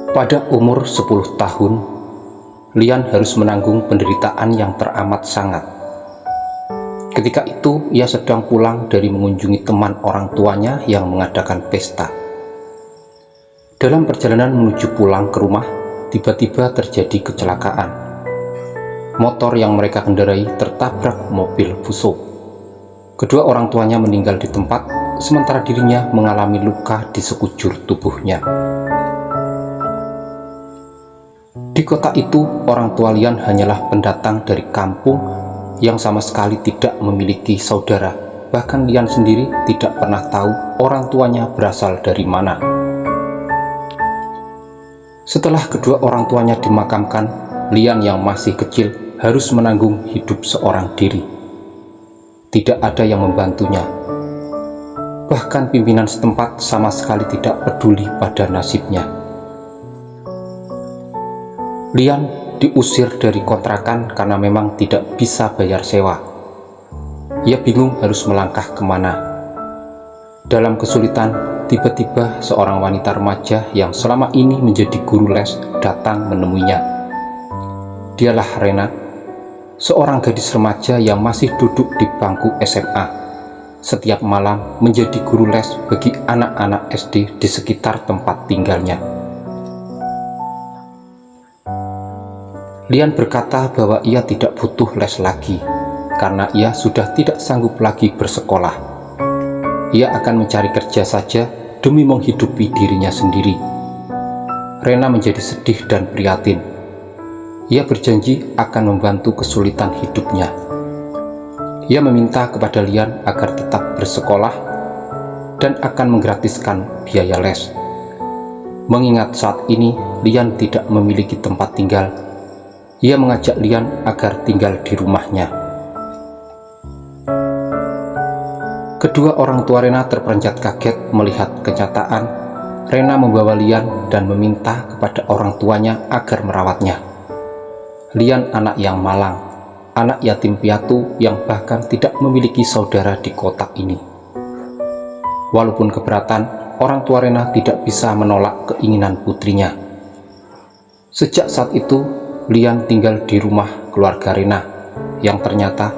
Pada umur 10 tahun, Lian harus menanggung penderitaan yang teramat sangat. Ketika itu, ia sedang pulang dari mengunjungi teman orang tuanya yang mengadakan pesta. Dalam perjalanan menuju pulang ke rumah, tiba-tiba terjadi kecelakaan. Motor yang mereka kendarai tertabrak mobil Fuso. Kedua orang tuanya meninggal di tempat, sementara dirinya mengalami luka di sekujur tubuhnya. Di kota itu, orang tua Lian hanyalah pendatang dari kampung yang sama sekali tidak memiliki saudara. Bahkan Lian sendiri tidak pernah tahu orang tuanya berasal dari mana. Setelah kedua orang tuanya dimakamkan, Lian yang masih kecil harus menanggung hidup seorang diri. Tidak ada yang membantunya. Bahkan pimpinan setempat sama sekali tidak peduli pada nasibnya. Lian diusir dari kontrakan karena memang tidak bisa bayar sewa. Ia bingung harus melangkah kemana. Dalam kesulitan, tiba-tiba seorang wanita remaja yang selama ini menjadi guru les datang menemuinya. Dialah Rena, seorang gadis remaja yang masih duduk di bangku SMA. Setiap malam menjadi guru les bagi anak-anak SD di sekitar tempat tinggalnya. Lian berkata bahwa ia tidak butuh les lagi, karena ia sudah tidak sanggup lagi bersekolah. Ia akan mencari kerja saja demi menghidupi dirinya sendiri. Rena menjadi sedih dan prihatin. Ia berjanji akan membantu kesulitan hidupnya. Ia meminta kepada Lian agar tetap bersekolah dan akan menggratiskan biaya les. Mengingat saat ini Lian tidak memiliki tempat tinggal, ia mengajak Lian agar tinggal di rumahnya. Kedua orang tua Rena terperanjat kaget melihat kenyataan Rena membawa Lian dan meminta kepada orang tuanya agar merawatnya. Lian anak yang malang, anak yatim piatu yang bahkan tidak memiliki saudara di kota ini. Walaupun keberatan, orang tua Rena tidak bisa menolak keinginan putrinya. Sejak saat itu, Lian tinggal di rumah keluarga Rena, yang ternyata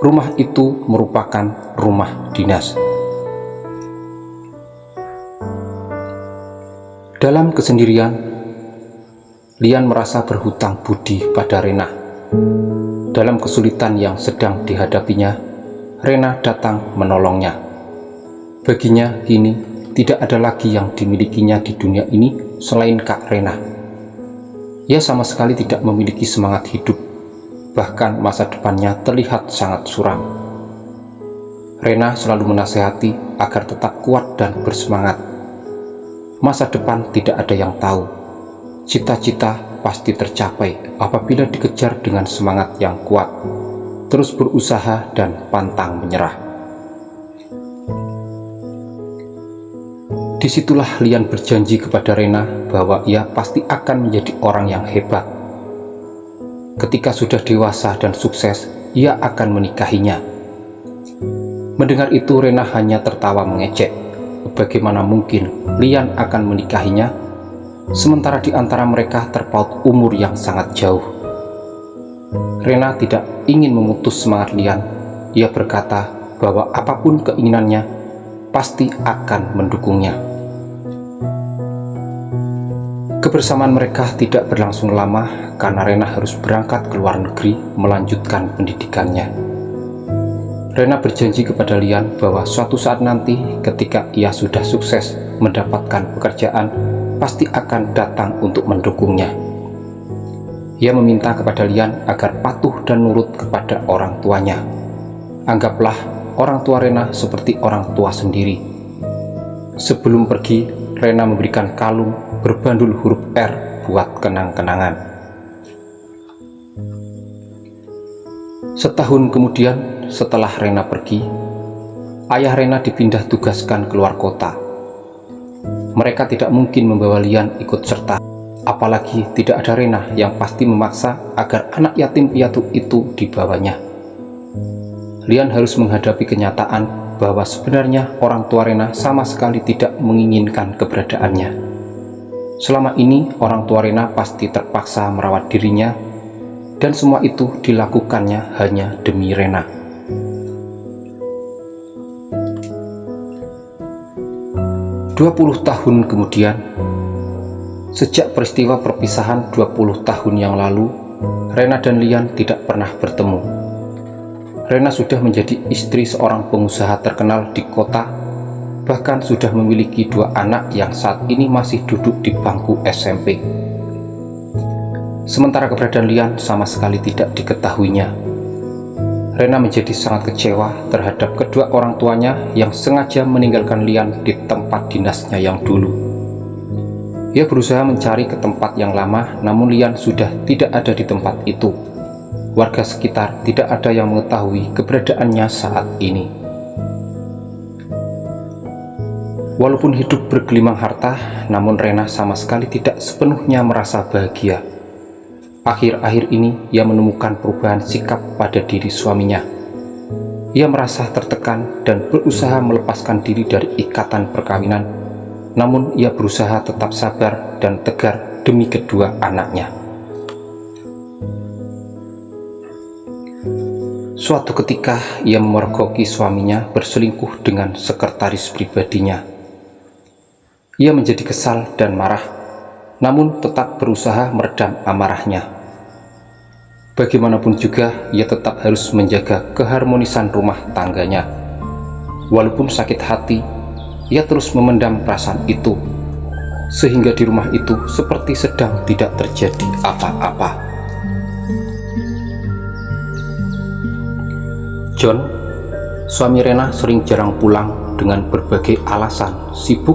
rumah itu merupakan rumah dinas. Dalam kesendirian, Lian merasa berhutang budi pada Rena. Dalam kesulitan yang sedang dihadapinya, Rena datang menolongnya. Baginya kini tidak ada lagi yang dimilikinya di dunia ini selain Kak Rena. Ia sama sekali tidak memiliki semangat hidup, bahkan masa depannya terlihat sangat suram. Rena selalu menasehati agar tetap kuat dan bersemangat. Masa depan tidak ada yang tahu. Cita-cita pasti tercapai apabila dikejar dengan semangat yang kuat, terus berusaha dan pantang menyerah. Disitulah Lian berjanji kepada Rena bahwa ia pasti akan menjadi orang yang hebat. Ketika sudah dewasa dan sukses, ia akan menikahinya. Mendengar itu, Rena hanya tertawa mengejek. Bagaimana mungkin Lian akan menikahinya, sementara di antara mereka terpaut umur yang sangat jauh. Rena tidak ingin memutus semangat Lian. Ia berkata bahwa apapun keinginannya, pasti akan mendukungnya. Kebersamaan mereka tidak berlangsung lama karena Rena harus berangkat ke luar negeri melanjutkan pendidikannya. Rena berjanji kepada Lian bahwa suatu saat nanti ketika ia sudah sukses mendapatkan pekerjaan, pasti akan datang untuk mendukungnya. Ia meminta kepada Lian agar patuh dan nurut kepada orang tuanya. Anggaplah orang tua Rena seperti orang tua sendiri. Sebelum pergi, Rena memberikan kalung berbandul huruf R buat kenang-kenangan. Setahun kemudian, setelah Rena pergi, ayah Rena dipindah tugaskan keluar kota. Mereka tidak mungkin membawa Lian ikut serta, apalagi tidak ada Rena yang pasti memaksa agar anak yatim piatu itu dibawanya. Lian harus menghadapi kenyataan bahwa sebenarnya orang tua Rena sama sekali tidak menginginkan keberadaannya. Selama ini orang tua Rena pasti terpaksa merawat dirinya, dan semua itu dilakukannya hanya demi Rena. Tahun kemudian, sejak peristiwa perpisahan 20 tahun yang lalu, Rena dan Lian tidak pernah bertemu. Rena sudah menjadi istri seorang pengusaha terkenal di kota, bahkan sudah memiliki 2 anak yang saat ini masih duduk di bangku SMP. Sementara keberadaan Lian sama sekali tidak diketahuinya. Rena menjadi sangat kecewa terhadap kedua orang tuanya yang sengaja meninggalkan Lian di tempat dinasnya yang dulu. Ia berusaha mencari ke tempat yang lama, namun Lian sudah tidak ada di tempat itu. Warga sekitar tidak ada yang mengetahui keberadaannya saat ini. Walaupun hidup bergelimang harta, namun Rena sama sekali tidak sepenuhnya merasa bahagia. Akhir-akhir ini ia menemukan perubahan sikap pada diri suaminya. Ia merasa tertekan dan berusaha melepaskan diri dari ikatan perkawinan, namun ia berusaha tetap sabar dan tegar demi kedua anaknya. Suatu ketika ia memergoki suaminya berselingkuh dengan sekretaris pribadinya. Ia menjadi kesal dan marah, namun tetap berusaha meredam amarahnya. Bagaimanapun juga, ia tetap harus menjaga keharmonisan rumah tangganya. Walaupun sakit hati, ia terus memendam perasaan itu, sehingga di rumah itu seperti sedang tidak terjadi apa-apa. John, suami Rena, sering jarang pulang dengan berbagai alasan, sibuk,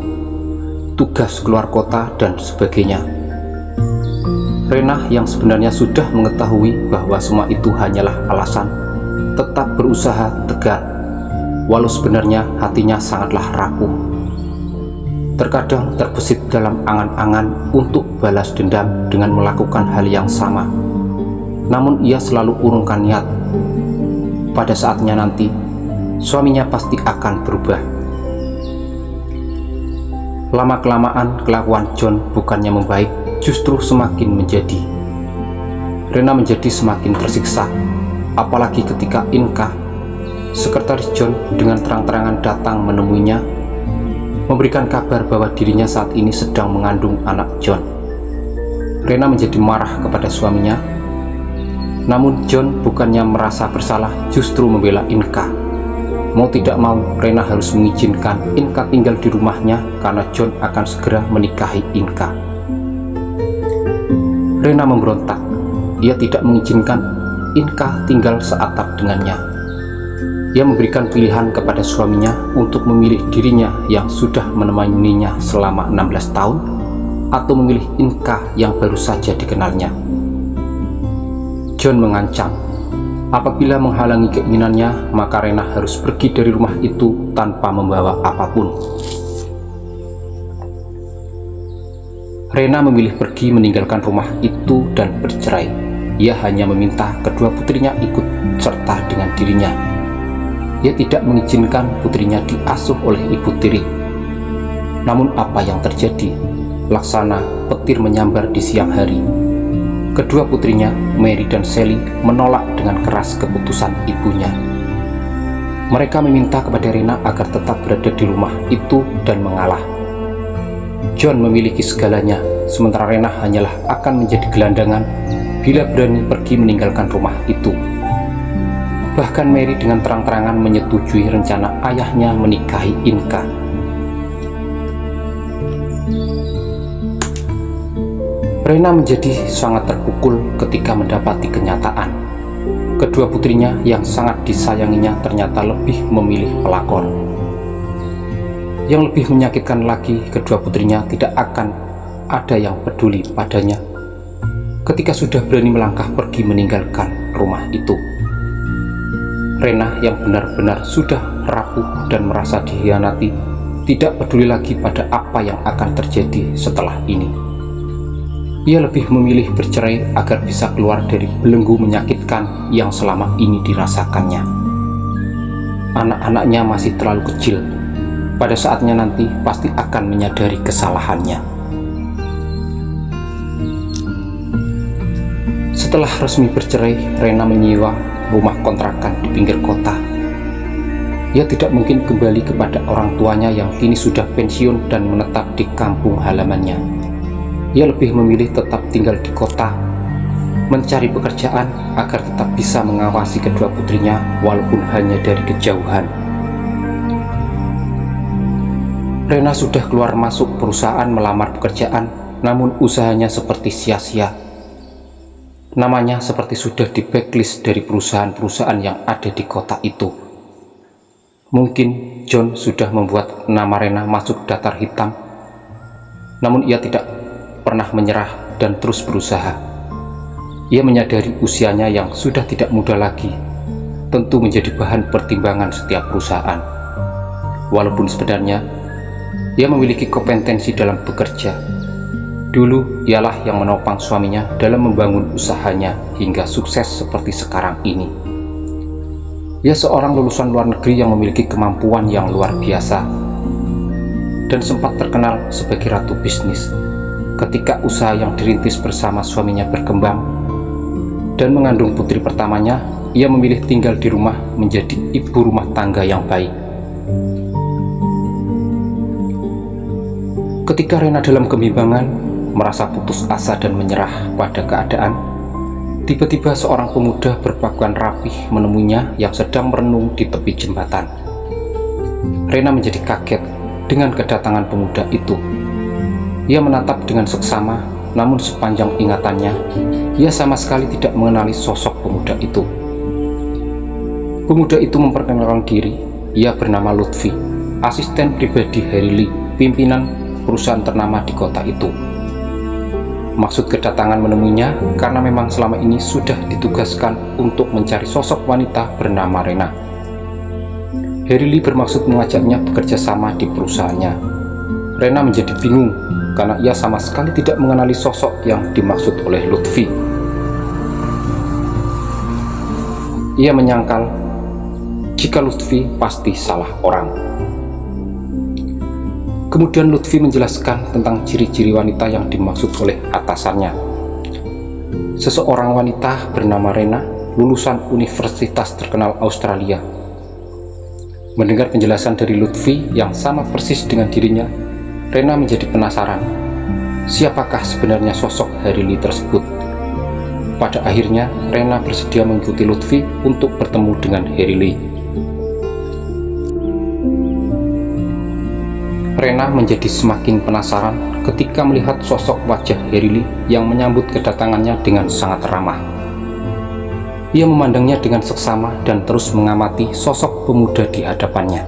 tugas keluar kota, dan sebagainya. Rena yang sebenarnya sudah mengetahui bahwa semua itu hanyalah alasan, tetap berusaha tegar, walau sebenarnya hatinya sangatlah rapuh. Terkadang terbesit dalam angan-angan untuk balas dendam dengan melakukan hal yang sama. Namun ia selalu urungkan niat. Pada saatnya nanti, suaminya pasti akan berubah. Lama-kelamaan kelakuan John bukannya membaik, justru semakin menjadi. Rena menjadi semakin tersiksa, apalagi ketika Inka, sekretaris John, dengan terang-terangan datang menemuinya, memberikan kabar bahwa dirinya saat ini sedang mengandung anak John. Rena menjadi marah kepada suaminya, namun John bukannya merasa bersalah, justru membela Inka. Mau tidak mau, Rena harus mengizinkan Inka tinggal di rumahnya karena John akan segera menikahi Inka. Rena memberontak. Ia tidak mengizinkan Inka tinggal seatap dengannya. Ia memberikan pilihan kepada suaminya untuk memilih dirinya yang sudah menemaninya selama 16 tahun atau memilih Inka yang baru saja dikenalnya. John mengancam, apabila menghalangi keinginannya, maka Rena harus pergi dari rumah itu tanpa membawa apapun. Rena memilih pergi meninggalkan rumah itu dan bercerai. Ia hanya meminta kedua putrinya ikut serta dengan dirinya. Ia tidak mengizinkan putrinya diasuh oleh ibu tiri. Namun apa yang terjadi? Laksana petir menyambar di siang hari. Kedua putrinya, Mary dan Sally, menolak dengan keras keputusan ibunya. Mereka meminta kepada Rena agar tetap berada di rumah itu dan mengalah. John memiliki segalanya, sementara Rena hanyalah akan menjadi gelandangan bila berani pergi meninggalkan rumah itu. Bahkan Mary dengan terang-terangan menyetujui rencana ayahnya menikahi Inka. Rena menjadi sangat terpukul ketika mendapati kenyataan. Kedua putrinya yang sangat disayanginya ternyata lebih memilih pelakor. Yang lebih menyakitkan lagi, kedua putrinya tidak akan ada yang peduli padanya ketika sudah berani melangkah pergi meninggalkan rumah itu. Rena yang benar-benar sudah rapuh dan merasa dikhianati tidak peduli lagi pada apa yang akan terjadi setelah ini. Ia lebih memilih bercerai agar bisa keluar dari belenggu menyakitkan yang selama ini dirasakannya. Anak-anaknya masih terlalu kecil. Pada saatnya nanti pasti akan menyadari kesalahannya. Setelah resmi bercerai, Rena menyewa rumah kontrakan di pinggir kota. Ia tidak mungkin kembali kepada orang tuanya yang kini sudah pensiun dan menetap di kampung halamannya. Ia lebih memilih tetap tinggal di kota, mencari pekerjaan agar tetap bisa mengawasi kedua putrinya walaupun hanya dari kejauhan. Rena sudah keluar masuk perusahaan melamar pekerjaan, namun usahanya seperti sia-sia. Namanya seperti sudah di backlist dari perusahaan-perusahaan yang ada di kota itu. Mungkin John sudah membuat nama Rena masuk daftar hitam, namun ia tidak pernah menyerah dan terus berusaha. Ia menyadari usianya yang sudah tidak muda lagi, tentu menjadi bahan pertimbangan setiap perusahaan. Walaupun sebenarnya ia memiliki kompetensi dalam bekerja. Dulu ialah yang menopang suaminya dalam membangun usahanya hingga sukses seperti sekarang ini. Ia seorang lulusan luar negeri yang memiliki kemampuan yang luar biasa dan sempat terkenal sebagai ratu bisnis. Ketika usaha yang dirintis bersama suaminya berkembang dan mengandung putri pertamanya, ia memilih tinggal di rumah menjadi ibu rumah tangga yang baik. Ketika Rena dalam kebimbangan, merasa putus asa dan menyerah pada keadaan, tiba-tiba seorang pemuda berpakaian rapih menemuinya yang sedang merenung di tepi jembatan. Rena menjadi kaget dengan kedatangan pemuda itu. Ia menatap dengan seksama, namun sepanjang ingatannya, ia sama sekali tidak mengenali sosok pemuda itu. Pemuda itu memperkenalkan diri. Ia bernama Lutfi, asisten pribadi Harry Lee, pimpinan perusahaan ternama di kota itu. Maksud kedatangan menemuinya karena memang selama ini sudah ditugaskan untuk mencari sosok wanita bernama Rena. Harry Lee bermaksud mengajaknya bekerja sama di perusahaannya. Rena menjadi bingung karena ia sama sekali tidak mengenali sosok yang dimaksud oleh Lutfi. Ia menyangkal jika Lutfi pasti salah orang. Kemudian Lutfi menjelaskan tentang ciri-ciri wanita yang dimaksud oleh atasannya. Seseorang wanita bernama Rena, lulusan universitas terkenal Australia. Mendengar penjelasan dari Lutfi yang sama persis dengan dirinya, Rena menjadi penasaran. Siapakah sebenarnya sosok Harry Lee tersebut? Pada akhirnya, Rena bersedia mengikuti Lutfi untuk bertemu dengan Harry Lee. Rena menjadi semakin penasaran ketika melihat sosok wajah Harry Lee yang menyambut kedatangannya dengan sangat ramah. Ia memandangnya dengan seksama dan terus mengamati sosok pemuda di hadapannya.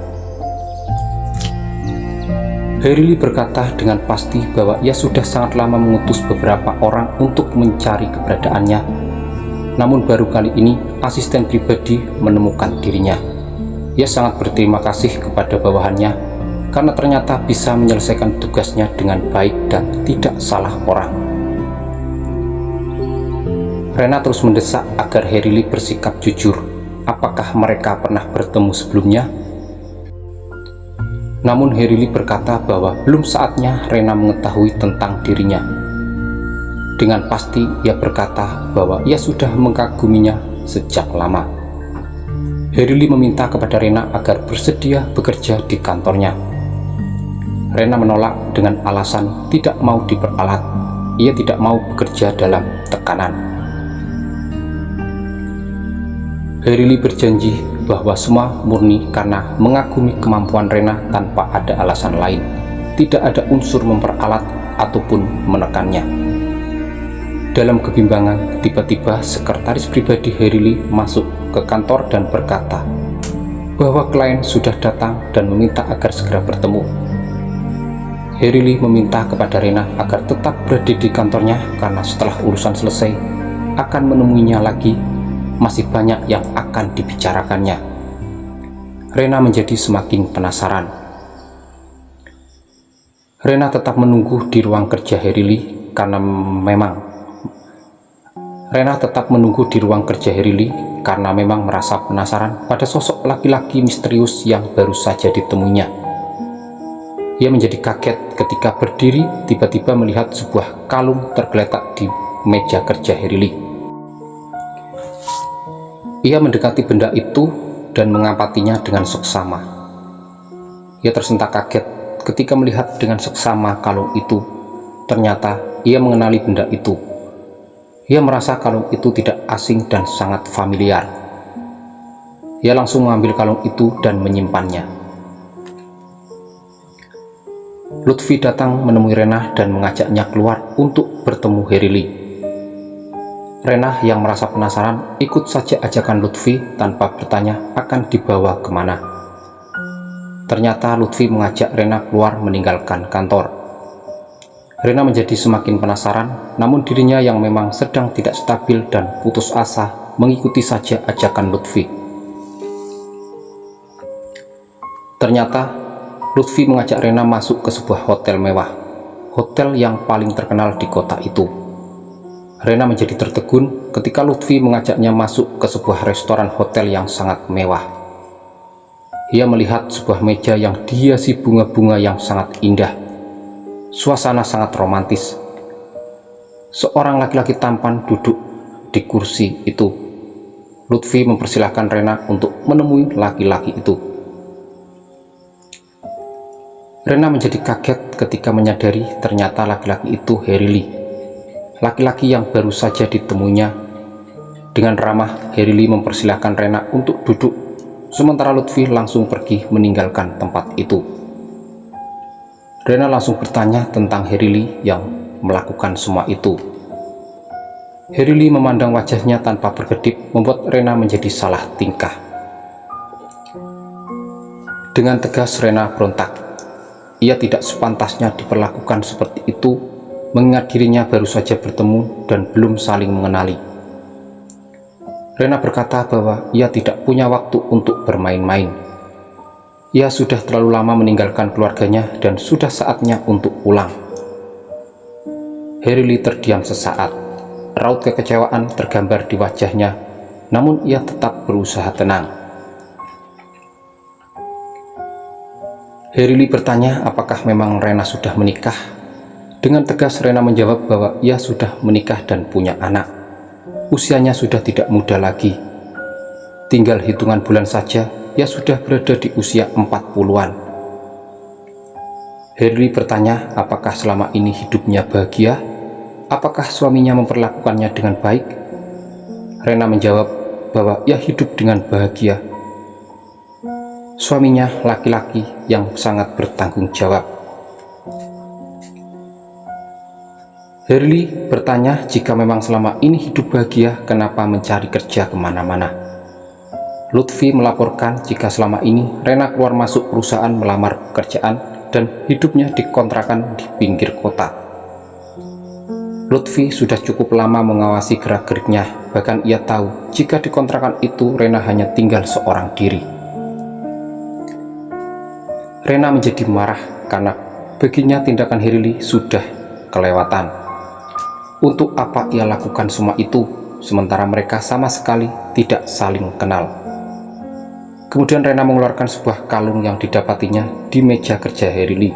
Harry Lee berkata dengan pasti bahwa ia sudah sangat lama mengutus beberapa orang untuk mencari keberadaannya. Namun baru kali ini asisten pribadi menemukan dirinya. Ia sangat berterima kasih kepada bawahannya karena ternyata bisa menyelesaikan tugasnya dengan baik dan tidak salah orang. Rena terus mendesak agar Harry Lee bersikap jujur. Apakah mereka pernah bertemu sebelumnya? Namun Harry Lee berkata bahwa belum saatnya Rena mengetahui tentang dirinya. Dengan pasti ia berkata bahwa ia sudah mengkaguminya sejak lama. Harry Lee meminta kepada Rena agar bersedia bekerja di kantornya. Rena menolak dengan alasan tidak mau diperalat. Ia tidak mau bekerja dalam tekanan. Harry Lee berjanji bahwa semua murni karena mengagumi kemampuan Rena tanpa ada alasan lain. Tidak ada unsur memperalat ataupun menekannya. Dalam kebimbangan, tiba-tiba sekretaris pribadi Harry Lee masuk ke kantor dan berkata bahwa klien sudah datang dan meminta agar segera bertemu. Harry Lee meminta kepada Rena agar tetap berada di kantornya karena setelah urusan selesai akan menemuinya lagi. Masih banyak yang akan dibicarakannya. Rena menjadi semakin penasaran. Rena tetap menunggu di ruang kerja Harry Lee karena memang merasa penasaran pada sosok laki-laki misterius yang baru saja ditemuinya. Ia menjadi kaget ketika berdiri tiba-tiba melihat sebuah kalung tergeletak di meja kerja Harry Lee. Ia mendekati benda itu dan mengamatinya dengan seksama. Ia tersentak kaget ketika melihat dengan seksama kalung itu. Ternyata ia mengenali benda itu. Ia merasa kalung itu tidak asing dan sangat familiar. Ia langsung mengambil kalung itu dan menyimpannya. Lutfi datang menemui Rena dan mengajaknya keluar untuk bertemu Herily. Rena yang merasa penasaran ikut saja ajakan Lutfi tanpa bertanya akan dibawa kemana. Ternyata Lutfi mengajak Rena keluar meninggalkan kantor. Rena menjadi semakin penasaran, namun dirinya yang memang sedang tidak stabil dan putus asa mengikuti saja ajakan Lutfi. Ternyata Lutfi mengajak Rena masuk ke sebuah hotel mewah, hotel yang paling terkenal di kota itu. Rena menjadi tertegun ketika Lutfi mengajaknya masuk ke sebuah restoran hotel yang sangat mewah. Ia melihat sebuah meja yang dihiasi bunga-bunga yang sangat indah. Suasana sangat romantis. Seorang laki-laki tampan duduk di kursi itu. Lutfi mempersilahkan Rena untuk menemui laki-laki itu. Rena menjadi kaget ketika menyadari ternyata laki-laki itu Herily, laki-laki yang baru saja ditemuinya. Dengan ramah, Herily mempersilahkan Rena untuk duduk, sementara Lutfi langsung pergi meninggalkan tempat itu. Rena langsung bertanya tentang Herily yang melakukan semua itu. Herily memandang wajahnya tanpa berkedip, membuat Rena menjadi salah tingkah. Dengan tegas Rena berontak. Ia tidak sepantasnya diperlakukan seperti itu, mengingat dirinya baru saja bertemu dan belum saling mengenali. Rena berkata bahwa ia tidak punya waktu untuk bermain-main. Ia sudah terlalu lama meninggalkan keluarganya dan sudah saatnya untuk pulang. Herily terdiam sesaat. Raut kekecewaan tergambar di wajahnya, namun ia tetap berusaha tenang. Herily bertanya apakah memang Rena sudah menikah. Dengan tegas Rena menjawab bahwa ia sudah menikah dan punya anak. Usianya sudah tidak muda lagi. Tinggal hitungan bulan saja, ia sudah berada di usia 40-an. Herily bertanya apakah selama ini hidupnya bahagia, apakah suaminya memperlakukannya dengan baik. Rena menjawab bahwa ia hidup dengan bahagia. Suaminya laki-laki yang sangat bertanggung jawab. Herily bertanya jika memang selama ini hidup bahagia, kenapa mencari kerja kemana-mana. Lutfi melaporkan jika selama ini Rena keluar masuk perusahaan melamar pekerjaan dan hidupnya dikontrakan di pinggir kota. Lutfi sudah cukup lama mengawasi gerak-geriknya, bahkan ia tahu jika di kontrakan itu Rena hanya tinggal seorang diri. Rena menjadi marah karena baginya tindakan Herily sudah kelewatan. Untuk apa ia lakukan semua itu, sementara mereka sama sekali tidak saling kenal. Kemudian Rena mengeluarkan sebuah kalung yang didapatinya di meja kerja Herily.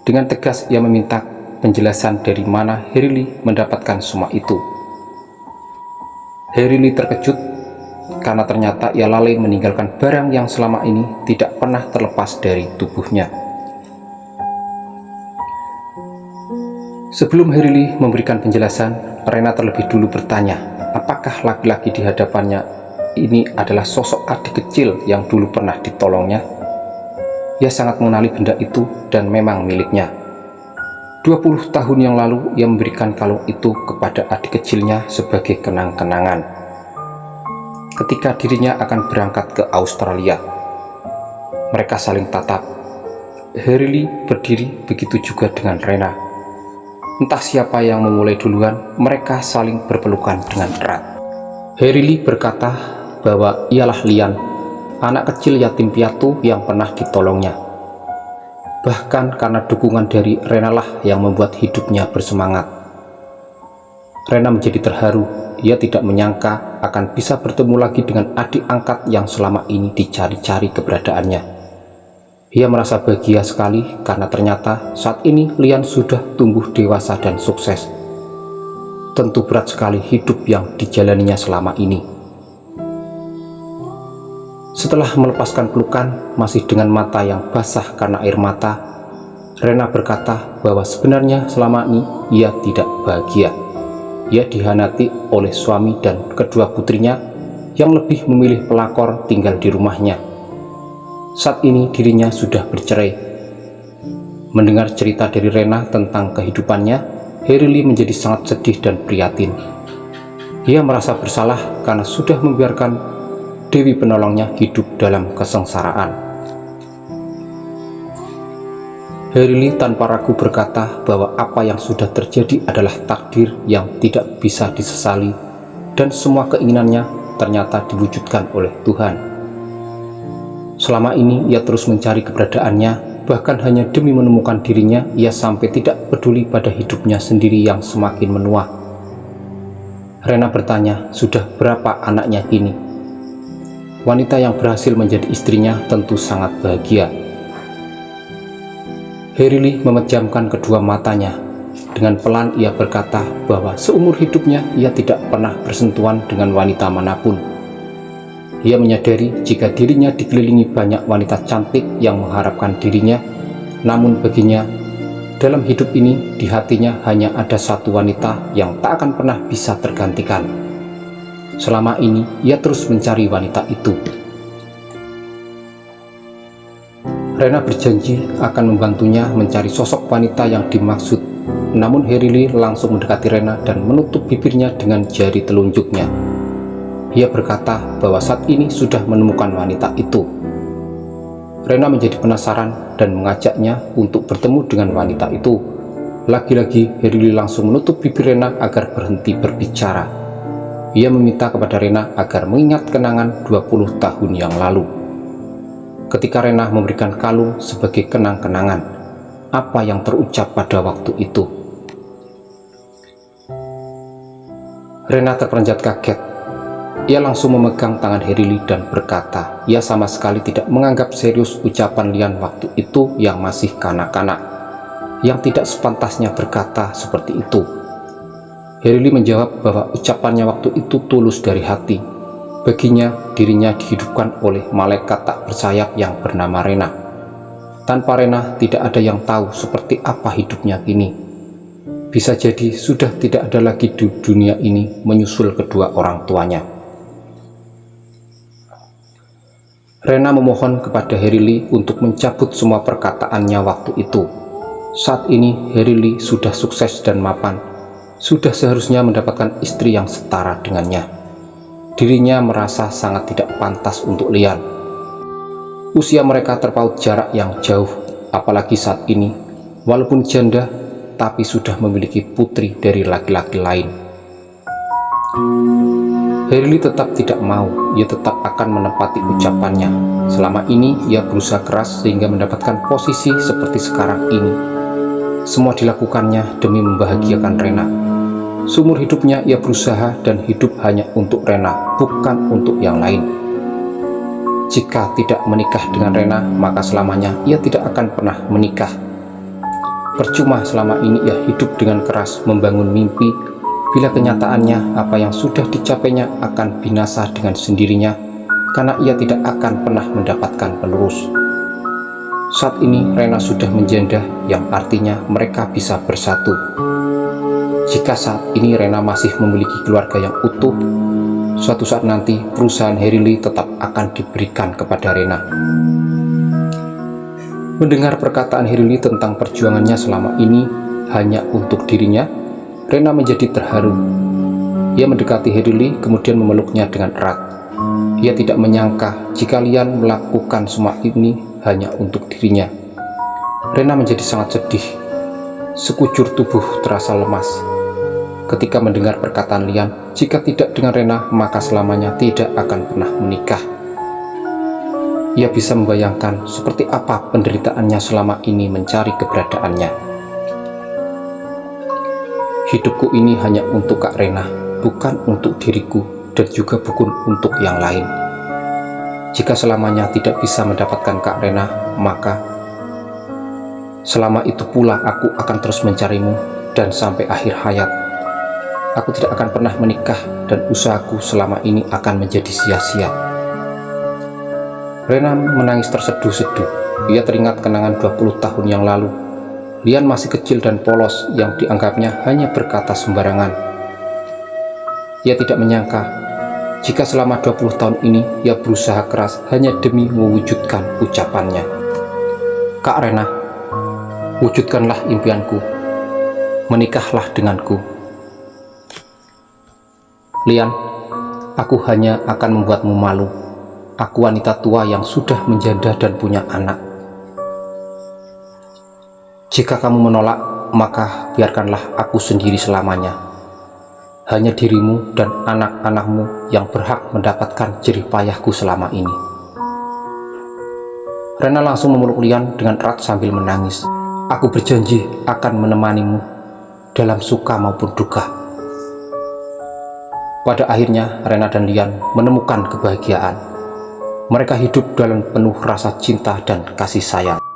Dengan tegas ia meminta penjelasan dari mana Herily mendapatkan semua itu. Herily terkejut karena ternyata ia lalai meninggalkan barang yang selama ini tidak pernah terlepas dari tubuhnya. Sebelum Herily memberikan penjelasan, Rena terlebih dulu bertanya apakah laki-laki di hadapannya ini adalah sosok adik kecil yang dulu pernah ditolongnya. Ia sangat mengenali benda itu dan memang miliknya. 20 tahun yang lalu ia memberikan kalung itu kepada adik kecilnya sebagai kenang-kenangan ketika dirinya akan berangkat ke Australia. Mereka saling tatap. Herily berdiri, begitu juga dengan Rena. Entah siapa yang memulai duluan, mereka saling berpelukan dengan erat. Herily berkata bahwa ialah Lian, anak kecil yatim piatu yang pernah ditolongnya. Bahkan karena dukungan dari Rena lah yang membuat hidupnya bersemangat. Rena menjadi terharu. Ia tidak menyangka akan bisa bertemu lagi dengan adik angkat yang selama ini dicari-cari keberadaannya. Ia merasa bahagia sekali karena ternyata saat ini Lian sudah tumbuh dewasa dan sukses. Tentu berat sekali hidup yang dijalaninya selama ini. Setelah melepaskan pelukan, masih dengan mata yang basah karena air mata, Rena berkata bahwa sebenarnya selama ini ia tidak bahagia. Ia dihianati oleh suami dan kedua putrinya yang lebih memilih pelakor tinggal di rumahnya. Saat ini dirinya sudah bercerai. Mendengar cerita dari Rena tentang kehidupannya, Herily menjadi sangat sedih dan prihatin. Ia merasa bersalah karena sudah membiarkan Dewi penolongnya hidup dalam kesengsaraan. Herily tanpa ragu berkata bahwa apa yang sudah terjadi adalah takdir yang tidak bisa disesali dan semua keinginannya ternyata diwujudkan oleh Tuhan. Selama ini ia terus mencari keberadaannya, bahkan hanya demi menemukan dirinya ia sampai tidak peduli pada hidupnya sendiri yang semakin menua. Rena bertanya, sudah berapa anaknya kini? Wanita yang berhasil menjadi istrinya tentu sangat bahagia. Herily memejamkan kedua matanya. Dengan pelan ia berkata bahwa seumur hidupnya ia tidak pernah bersentuhan dengan wanita manapun. Ia menyadari jika dirinya dikelilingi banyak wanita cantik yang mengharapkan dirinya, namun baginya, dalam hidup ini di hatinya hanya ada satu wanita yang tak akan pernah bisa tergantikan. Selama ini ia terus mencari wanita itu. Rena berjanji akan membantunya mencari sosok wanita yang dimaksud, namun Herily langsung mendekati Rena dan menutup bibirnya dengan jari telunjuknya. Ia berkata bahwa saat ini sudah menemukan wanita itu. Rena menjadi penasaran dan mengajaknya untuk bertemu dengan wanita itu. Lagi-lagi Herily langsung menutup bibir Rena agar berhenti berbicara. Ia meminta kepada Rena agar mengingat kenangan 20 tahun yang lalu. Ketika Rena memberikan kalung sebagai kenang-kenangan, apa yang terucap pada waktu itu? Rena terperanjat kaget. Ia langsung memegang tangan Herily dan berkata, ia sama sekali tidak menganggap serius ucapan Lian waktu itu yang masih kanak-kanak, yang tidak sepantasnya berkata seperti itu. Herily menjawab bahwa ucapannya waktu itu tulus dari hati. Baginya, dirinya dihidupkan oleh malaikat tak bersayap yang bernama Rena. Tanpa Rena, tidak ada yang tahu seperti apa hidupnya kini. Bisa jadi sudah tidak ada lagi di dunia ini menyusul kedua orang tuanya. Rena memohon kepada Herily untuk mencabut semua perkataannya waktu itu. Saat ini Herily sudah sukses dan mapan, sudah seharusnya mendapatkan istri yang setara dengannya. Dirinya merasa sangat tidak pantas untuk Lian. Usia mereka terpaut jarak yang jauh, apalagi saat ini, walaupun janda, tapi sudah memiliki putri dari laki-laki lain. Herily tetap tidak mau, ia tetap akan menepati ucapannya. Selama ini ia berusaha keras sehingga mendapatkan posisi seperti sekarang ini. Semua dilakukannya demi membahagiakan Rena. Seumur hidupnya ia berusaha dan hidup hanya untuk Rena, bukan untuk yang lain. Jika tidak menikah dengan Rena, maka selamanya ia tidak akan pernah menikah. Percuma selama ini ia hidup dengan keras membangun mimpi, bila kenyataannya apa yang sudah dicapainya akan binasa dengan sendirinya, karena ia tidak akan pernah mendapatkan penerus. Saat ini Rena sudah menjanda, yang artinya mereka bisa bersatu. Jika saat ini Rena masih memiliki keluarga yang utuh, suatu saat nanti perusahaan Herily tetap akan diberikan kepada Rena. Mendengar perkataan Herily tentang perjuangannya selama ini hanya untuk dirinya, Rena menjadi terharu. Ia mendekati Herily kemudian memeluknya dengan erat. Ia tidak menyangka jika Lian melakukan semua ini hanya untuk dirinya. Rena menjadi sangat sedih. Sekujur tubuh terasa lemas. Ketika mendengar perkataan Lian, jika tidak dengan Rena, maka selamanya tidak akan pernah menikah. Ia bisa membayangkan seperti apa penderitaannya selama ini mencari keberadaannya. Hidupku ini hanya untuk Kak Rena, bukan untuk diriku, dan juga bukan untuk yang lain. Jika selamanya tidak bisa mendapatkan Kak Rena, maka selama itu pula aku akan terus mencarimu, dan sampai akhir hayat. Aku tidak akan pernah menikah dan usahaku selama ini akan menjadi sia-sia. Rena menangis terseduh-seduh. Ia teringat kenangan 20 tahun yang lalu. Lian masih kecil dan polos yang dianggapnya hanya berkata sembarangan. Ia tidak menyangka jika selama 20 tahun ini ia berusaha keras hanya demi mewujudkan ucapannya. Kak Rena, wujudkanlah impianku. Menikahlah denganku. Lian, aku hanya akan membuatmu malu. Aku wanita tua yang sudah menjanda dan punya anak. Jika kamu menolak, maka biarkanlah aku sendiri selamanya. Hanya dirimu dan anak-anakmu yang berhak mendapatkan jerih payahku selama ini. Rena langsung memeluk Lian dengan erat sambil menangis. Aku berjanji akan menemanimu dalam suka maupun duka. Pada akhirnya Rena dan Lian menemukan kebahagiaan. Mereka hidup dalam penuh rasa cinta dan kasih sayang.